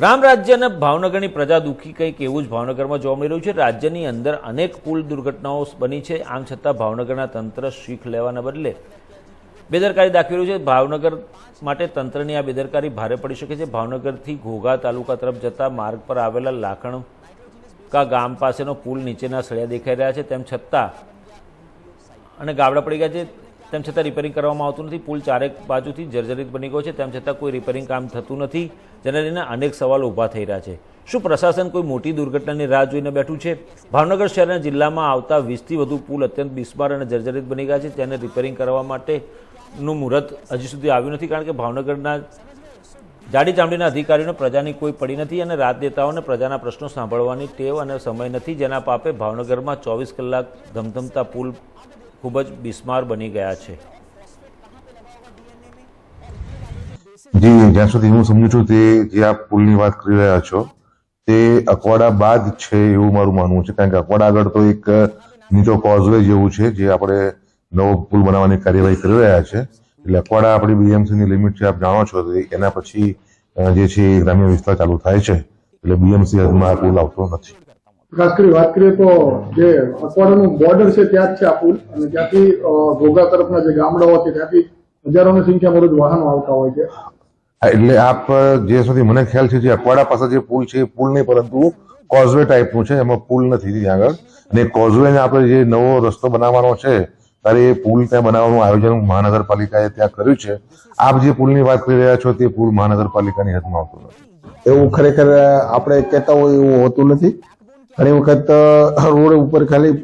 રામ રાજ્ય અને ભાવનગરની પ્રજા દુઃખી કંઈક એવું જ ભાવનગરમાં જોવા મળી રહ્યું છે। રાજ્યની અંદર અનેક પુલ દુર્ઘટનાઓ બની છે। આમ છતાં ભાવનગરના તંત્ર શીખ લેવાના બદલે બેદરકારી દાખવી રહ્યું છે। ભાવનગર માટે તંત્રની આ બેદરકારી ભારે પડી શકે છે। ભાવનગરથી ઘોઘા તાલુકા તરફ જતા માર્ગ પર આવેલા લાખણકા ગામ પાસેનો પુલ નીચેના સળિયા દેખાઈ રહ્યા છે। તેમ છતાં અને ગાબડા પડી ગયા છે, તેમ છતાં રિપેરિંગ કરવામાં આવતું નથી। પુલ ચારેક બાજુથી જર્જરિત બની ગયો છે, તેમ છતાં કોઈ રિપેરિંગ કામ થતું નથી, જેને લઈને અનેક સવાલો ઊભા થઈ રહ્યા છે। શું પ્રશાસન કોઈ મોટી દુર્ઘટનાની રાહ જોઈને બેઠું છે? ભાવનગર શહેર અને જિલ્લામાં આવતા 20થી વધુ પુલ અત્યંત બિસ્માર અને જર્જરિત બની ગયા છે, તેને રિપેરિંગ કરવા માટેનું મુહૂર્ત હજી સુધી આવ્યું નથી, કારણ કે ભાવનગરના જાડી ચામડીના અધિકારીઓને પ્રજાની કોઈ પડી નથી અને રાજનેતાઓને પ્રજાના પ્રશ્નો સાંભળવાની ટેવ અને સમય નથી, જેના પાપે ભાવનગરમાં 24 કલાક ધમધમતા પુલ ખૂબ જ બિસ્માર બની ગયા છે। જી, જ્યાં સુધી હું સમજુ છું તે જે આપ પુલની વાત કરી રહ્યા છો તે અકવાડા બાદ છે એવું મારું માનવું છે, કારણ કે અકવાડા આગળ તો એક નીચો કોઝવે જેવું છે જે આપણે નવો પુલ બનાવવાની કાર્યવાહી કરી રહ્યા છે। એટલે અકવાડા આપણી બીએમસી ની લિમિટ છે, આપ જાણો છો, એના પછી જે છે એ ગ્રામ્ય વિસ્તાર ચાલુ થાય છે, એટલે બીએમસી હદમાં આ પુલ આવતો નથી। ખાસ કરી વાત કરીએ તો જે અકવાડાનું બોર્ડર છે ત્યાં જ છે આ પુલ, અને ત્યાંથી ઘોઘા તરફના જે ગામડાઓ છે ત્યાંથી હજારોની સંખ્યામાં રોજ વાહનો આવતા હોય છે। એટલે આપ જે સુધી મને ખ્યાલ છે જે અકવાડા પાસે જે પુલ છે એ પુલ નહીં પરંતુ કોઝવે ટાઈપનું છે, એમાં પુલ નથી ત્યાં આગળ, અને કોઝવે આપણે જે નવો રસ્તો બનાવવાનો છે ત્યારે એ પુલ ત્યાં બનાવવાનું આયોજન મહાનગરપાલિકાએ ત્યાં કર્યું છે। આપ જે પુલની વાત કરી રહ્યા છો તે પુલ મહાનગરપાલિકાની હદમાં આવતું નથી। એવું ખરેખર આપણે કહેતા હોય એવું હોતું નથી। ઘણી વખત રોડ ઉપર ખાલી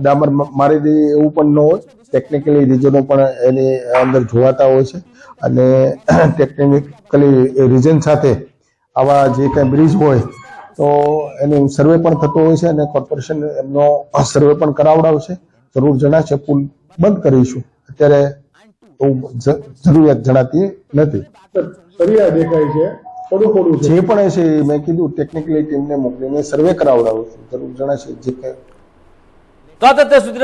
ડામર મારી દે એવું પણ ન હોય, ટેકનિકલી રીઝનો પણ એની અંદર જોવાતા હોય છે, અને ટેકનિકલી રીઝન સાથે આવા જે કંઈ બ્રિજ હોય તો એનું સર્વે પણ થતો હોય છે, અને કોર્પોરેશન એમનો સર્વે પણ કરાવડાવશે। જરૂર જણાશે પુલ બંધ કરીશું, અત્યારે જરૂરિયાત જણાતી નથી। સરિયા દેખાય છે, થોડું થોડું જે પણ છે મેં કીધું ટેકનિકલી ટીમને મોકલીને સર્વે કરાવડાવું છું, જરૂર જણાશે જે કંઈ। તો આ તથ્ય સુધી